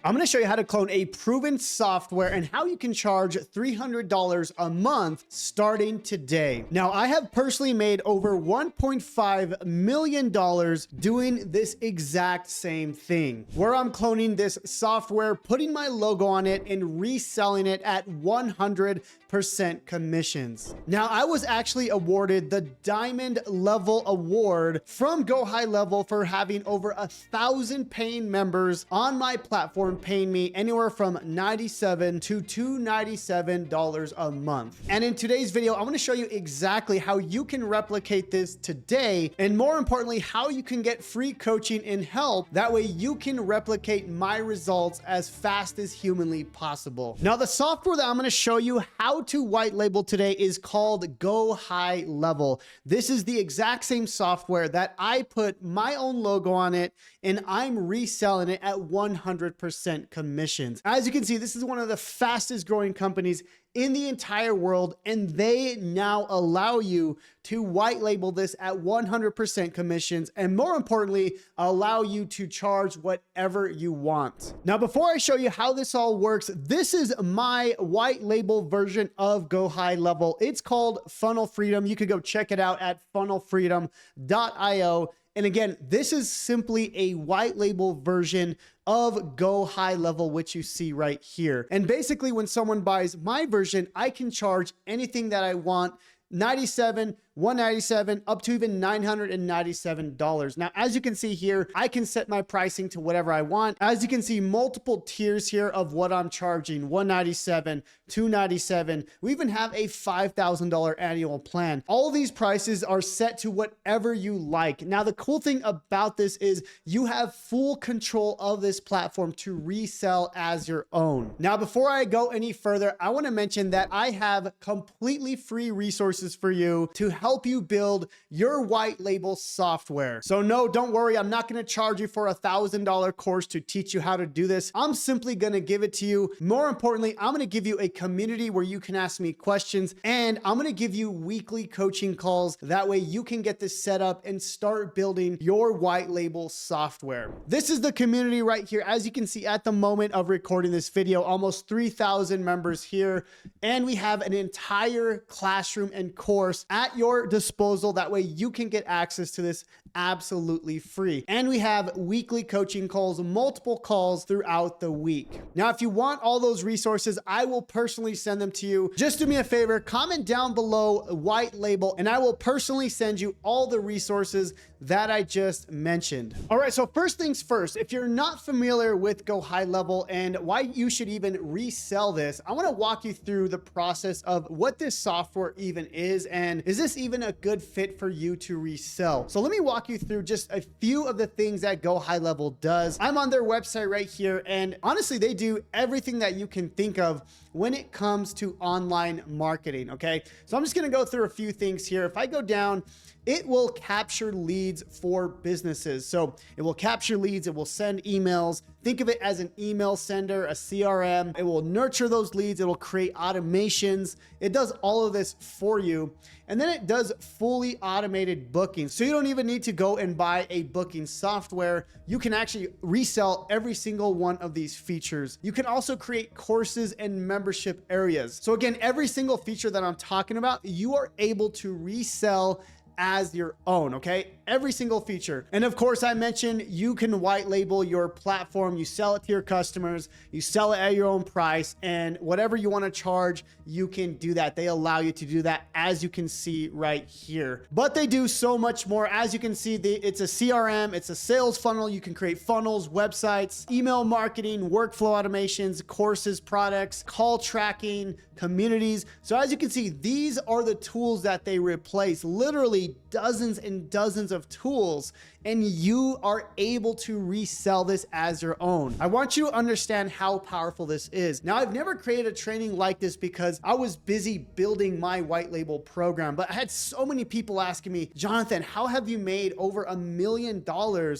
I'm going to show you how to clone a proven software and how you can charge $300 a month starting today. Now, I have personally made over $1.5 million doing this exact same thing, where I'm cloning this software, putting my logo on it, and reselling it at 100% commissions. Now, I was actually awarded the Diamond Level Award from GoHighLevel for having over 1,000 paying members on my platform, paying me anywhere from $97 to $297 a month. And in today's video, I want to show you exactly how you can replicate this today, and more importantly, how you can get free coaching and help. That way you can replicate my results as fast as humanly possible. Now, the software that I'm going to show you how to white label today is called GoHighLevel. This is the exact same software that I put my own logo on it, and I'm reselling it at 100% commissions. As you can see, this is one of the fastest growing companies in the entire world, and they now allow you to white label this at 100% commissions, and more importantly, allow you to charge whatever you want. Now, before I show you how this all works, this is my white label version of GoHighLevel. It's called Funnel Freedom. You could go check it out at funnelfreedom.io. And again, this is simply a white label version of GoHighLevel, which you see right here. And basically, when someone buys my version, I can charge anything that I want, $97, $197, up to even $997. Now, as you can see here, I can set my pricing to whatever I want. As you can see, multiple tiers here of what I'm charging: $197, $297. We even have a $5,000 annual plan. All of these prices are set to whatever you like. Now, the cool thing about this is you have full control of this platform to resell as your own. Now, before I go any further, I want to mention that I have completely free resources for you to help you build your white label software. So no, don't worry. I'm not going to charge you for $1,000 course to teach you how to do this. I'm simply going to give it to you. More importantly, I'm going to give you a community where you can ask me questions, and I'm going to give you weekly coaching calls. That way you can get this set up and start building your white label software. This is the community right here. As you can see at the moment of recording this video, almost 3,000 members here, and we have an entire classroom and course at your disposal. That way you can get access to this absolutely free. And we have weekly coaching calls, multiple calls throughout the week. Now, if you want all those resources, I will personally send them to you. Just do me a favor, comment down below white label, and I will personally send you all the resources that I just mentioned. All right, so first things first, if you're not familiar with GoHighLevel and why you should even resell this, I want to walk you through the process of what this software even is, and is this even a good fit for you to resell? So let me walk you through just a few of the things that GoHighLevel does. I'm on their website right here, and honestly, they do everything that you can think of when it comes to online marketing, okay? So I'm just gonna go through a few things here. If I go down, it will capture leads for businesses. So it will capture leads, it will send emails. Think of it as an email sender, a CRM. It will nurture those leads, it will create automations. It does all of this for you. And then it does fully automated bookings. So you don't even need to go and buy a booking software. You can actually resell every single one of these features. You can also create courses and membership areas. So again, every single feature that I'm talking about, you are able to resell as your own, okay? Every single feature. And of course, I mentioned you can white label your platform. You sell it to your customers, you sell it at your own price, and whatever you want to charge, you can do that. They allow you to do that, as you can see right here. But they do so much more. As you can see, it's a CRM, it's a sales funnel. You can create funnels, websites, email marketing, workflow automations, courses, products, call tracking, communities. So as you can see, these are the tools that they replace. Literally dozens and dozens of tools, and you are able to resell this as your own. I want you to understand how powerful this is. Now, I've never created a training like this because I was busy building my white label program, but I had so many people asking me, Jonathan, how have you made over $1 million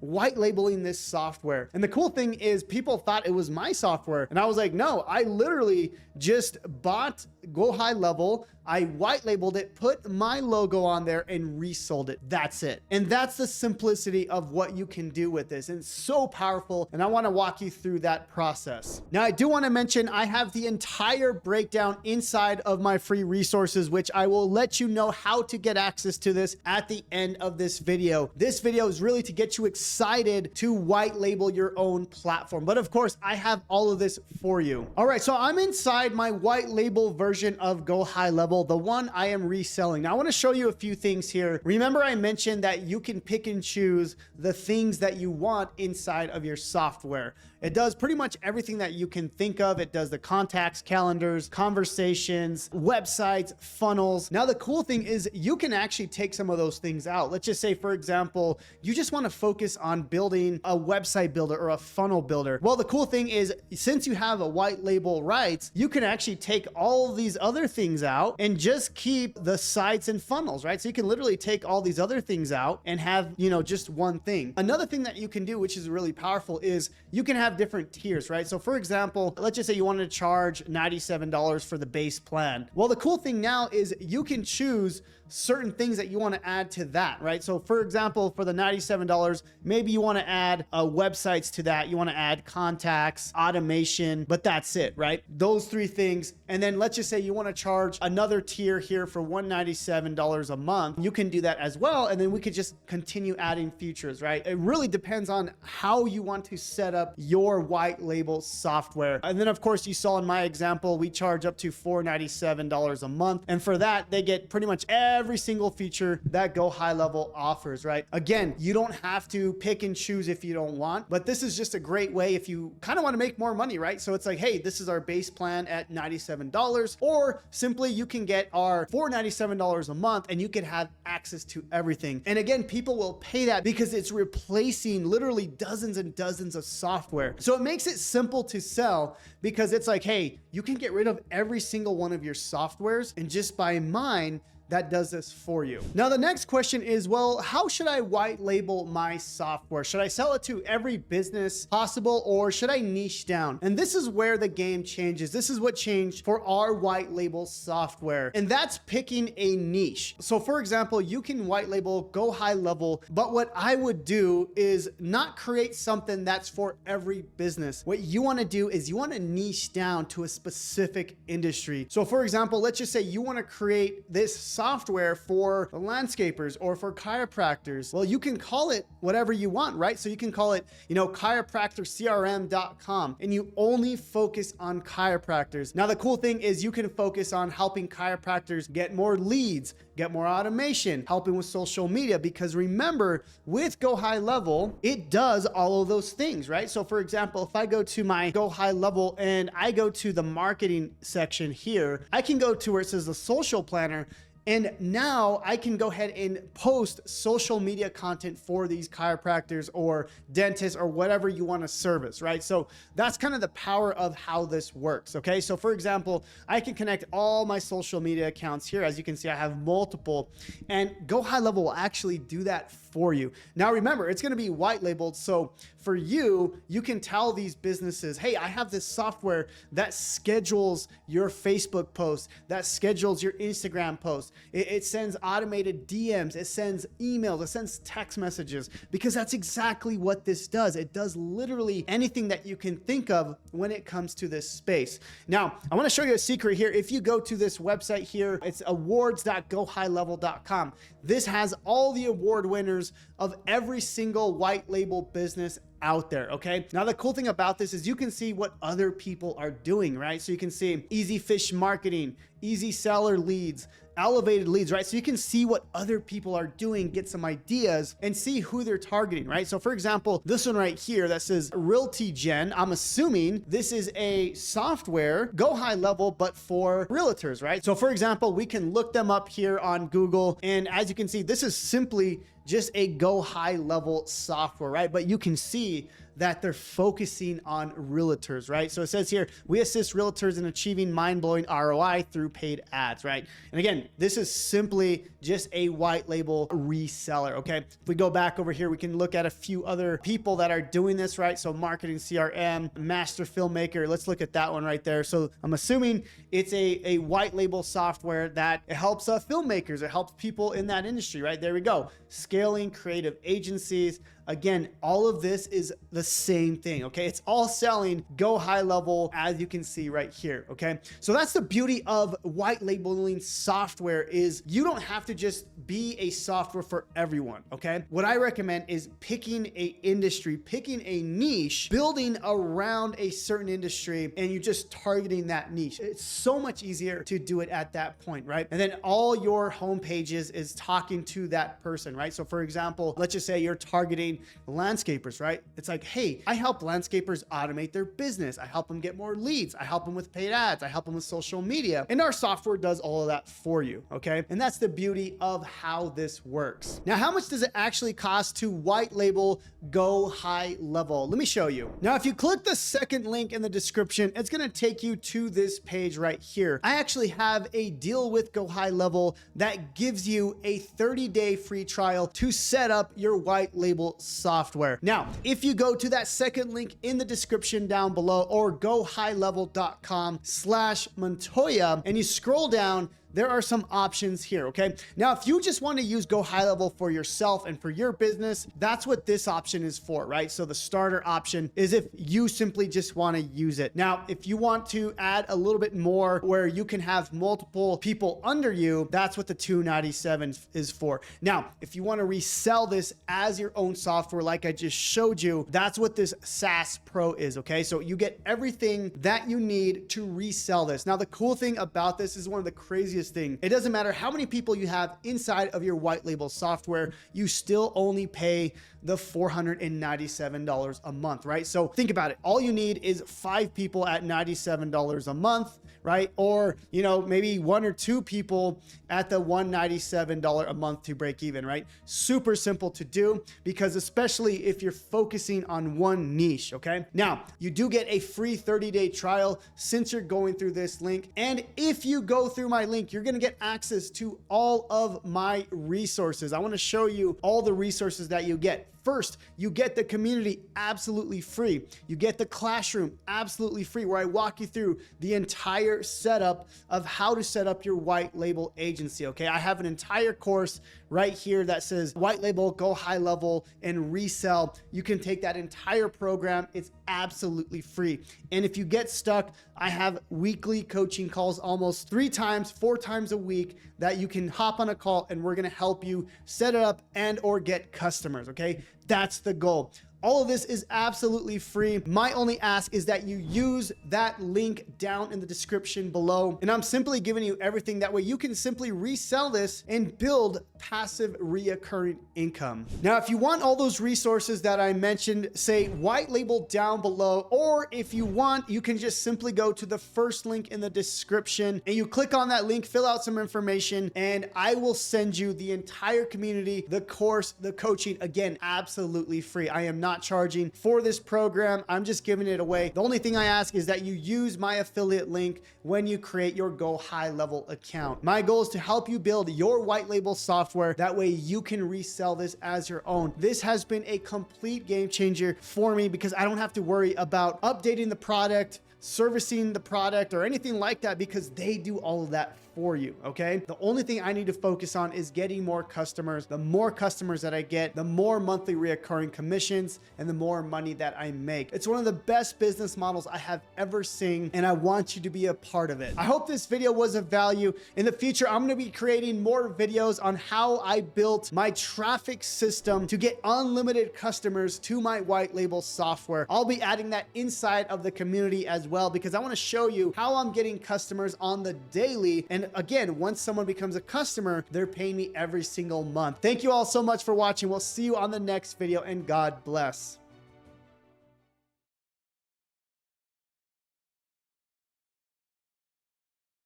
white labeling this software? And the cool thing is people thought it was my software. And I was like, no, I literally just bought GoHighLevel. I white labeled it, put my logo on there, and resold it. That's it. And that's the simplicity simplicity of what you can do with this. And it's so powerful, and I want to walk you through that process. Now, I do want to mention I have the entire breakdown inside of my free resources, which I will let you know how to get access to this at the end of this video. This video is really to get you excited to white label your own platform. But of course, I have all of this for you. All right, so I'm inside my white label version of GoHighLevel, the one I am reselling. Now, I want to show you a few things here. Remember, I mentioned that you can pick and choose the things that you want inside of your software. It does pretty much everything that you can think of. It does the contacts, calendars, conversations, websites, funnels. Now, the cool thing is you can actually take some of those things out. Let's just say, for example, you just want to focus on building a website builder or a funnel builder. Well, the cool thing is, since you have a white label rights, you can actually take all of these other things out and just keep the sites and funnels, right? So you can literally take all these other things out and have, just one thing. Another thing that you can do, which is really powerful, is you can have different tiers, right? So for example, let's just say you wanted to charge $97 for the base plan. Well, the cool thing now is you can choose certain things that you want to add to that, right? So for example, for the $97, maybe you want to add websites to that. You want to add contacts, automation, but that's it, right? Those three things. And then let's just say you want to charge another tier here for $197 a month. You can do that as well. And then we could just continue adding features, right? It really depends on how you want to set up your white label software. And then of course, you saw in my example, we charge up to $497 a month. And for that, they get pretty much every single feature that GoHighLevel offers, right? Again, you don't have to pick and choose if you don't want, but this is just a great way if you kind of want to make more money, right? So it's like, hey, this is our base plan at $97, or simply you can get our $497 a month and you can have access to everything. And again, people will pay that because it's replacing literally dozens and dozens of software. So it makes it simple to sell because it's like, hey, you can get rid of every single one of your softwares and just buy mine that does this for you. Now, the next question is, well, how should I white label my software? Should I sell it to every business possible, or should I niche down? And this is where the game changes. This is what changed for our white label software, and that's picking a niche. So for example, you can white label GoHighLevel, but what I would do is not create something that's for every business. What you wanna do is you wanna niche down to a specific industry. So for example, let's just say you wanna create this software for landscapers or for chiropractors. Well, you can call it whatever you want, right? So you can call it, chiropractorcrm.com, and you only focus on chiropractors. Now, the cool thing is you can focus on helping chiropractors get more leads, get more automation, helping with social media, because remember, with GoHighLevel, it does all of those things, right? So for example, if I go to my GoHighLevel and I go to the marketing section here, I can go to where it says the social planner. And now I can go ahead and post social media content for these chiropractors or dentists or whatever you want to service, right? So that's kind of the power of how this works, okay? So for example, I can connect all my social media accounts here. As you can see, I have multiple, and GoHighLevel will actually do that for you. Now remember, it's going to be white labeled. So for you, you can tell these businesses, hey, I have this software that schedules your Facebook posts, that schedules your Instagram posts. It sends automated DMs, it sends emails, it sends text messages, because that's exactly what this does. It does literally anything that you can think of when it comes to this space. Now, I want to show you a secret here. If you go to this website here, it's awards.gohighlevel.com. This has all the award winners of every single white label business out there, okay? Now, the cool thing about this is you can see what other people are doing, right? So you can see Easy Fish Marketing, Easy Seller Leads, Elevated Leads, right? So you can see what other people are doing, get some ideas, and see who they're targeting, right? So for example, this one right here that says Realty Gen, I'm assuming this is a software, GoHighLevel, but for realtors, right? So for example, we can look them up here on Google, and as you can see, this is simply just a GoHighLevel software, right? But you can see that they're focusing on realtors, right? So it says here, we assist realtors in achieving mind-blowing ROI through paid ads, right? And again, this is simply just a white label reseller, okay? If we go back over here, we can look at a few other people that are doing this, right? So marketing CRM, master filmmaker. Let's look at that one right there. So I'm assuming it's a white label software that helps filmmakers. It helps people in that industry, right? There we go. Scaling creative agencies. Again, all of this is the same thing, okay? It's all selling GoHighLevel, as you can see right here, okay? So that's the beauty of white labeling software, is you don't have to just be a software for everyone, okay? What I recommend is picking a industry, picking a niche, building around a certain industry, and you're just targeting that niche. It's so much easier to do it at that point, right? And then all your home pages is talking to that person, right? So for example, let's just say you're targeting landscapers, right? It's like, hey, I help landscapers automate their business. I help them get more leads. I help them with paid ads. I help them with social media. And our software does all of that for you, okay? And that's the beauty of how this works. Now, how much does it actually cost to white label GoHighLevel? Let me show you. Now, if you click the second link in the description, it's gonna take you to this page right here. I actually have a deal with GoHighLevel that gives you a 30-day free trial to set up your white label software. Now, if you go to that second link in the description down below, or gohighlevel.com/Montoya, and you scroll down, there are some options here, okay? Now, if you just want to use GoHighLevel for yourself and for your business, that's what this option is for, right? So the starter option is if you simply just want to use it. Now, if you want to add a little bit more where you can have multiple people under you, that's what the $297 is for. Now, if you want to resell this as your own software, like I just showed you, that's what this SaaS Pro is, okay? So you get everything that you need to resell this. Now, the cool thing about this is one of the craziest thing. It doesn't matter how many people you have inside of your white label software, you still only pay the $497 a month, right? So think about it. All you need is 5 people at $97 a month, right? Or, you know, maybe 1 or 2 people at the $197 a month to break even, right? Super simple to do, because especially if you're focusing on one niche, okay? Now, you do get a free 30-day trial since you're going through this link. And if you go through my link, you're gonna get access to all of my resources. I wanna show you all the resources that you get. First, you get the community absolutely free. You get the classroom absolutely free, where I walk you through the entire setup of how to set up your white label agency, okay? I have an entire course right here that says white label, GoHighLevel, and resell. You can take that entire program. It's absolutely free. And if you get stuck, I have weekly coaching calls almost 3 times, 4 times a week that you can hop on a call, and we're gonna help you set it up and or get customers, okay? That's the goal. All of this is absolutely free. My only ask is that you use that link down in the description below. And I'm simply giving you everything. That way you can simply resell this and build passive reoccurring income. Now, if you want all those resources that I mentioned, say white label down below, or if you want, you can just simply go to the first link in the description and you click on that link, fill out some information, and I will send you the entire community, the course, the coaching, again, absolutely free. I am not charging for this program. I'm just giving it away. The only thing I ask is that you use my affiliate link when you create your GoHighLevel account. My goal is to help you build your white label software. That way you can resell this as your own. This has been a complete game changer for me, because I don't have to worry about updating the product, servicing the product, or anything like that, because they do all of that for you, okay? The only thing I need to focus on is getting more customers. The more customers that I get, the more monthly reoccurring commissions and the more money that I make. It's one of the best business models I have ever seen, and I want you to be a part of it. I hope this video was of value. In the future, I'm gonna be creating more videos on how I built my traffic system to get unlimited customers to my white label software. I'll be adding that inside of the community as well, because I wanna show you how I'm getting customers on the daily. And again, once someone becomes a customer, they're paying me every single month. Thank you all so much for watching. We'll see you on the next video, and God bless.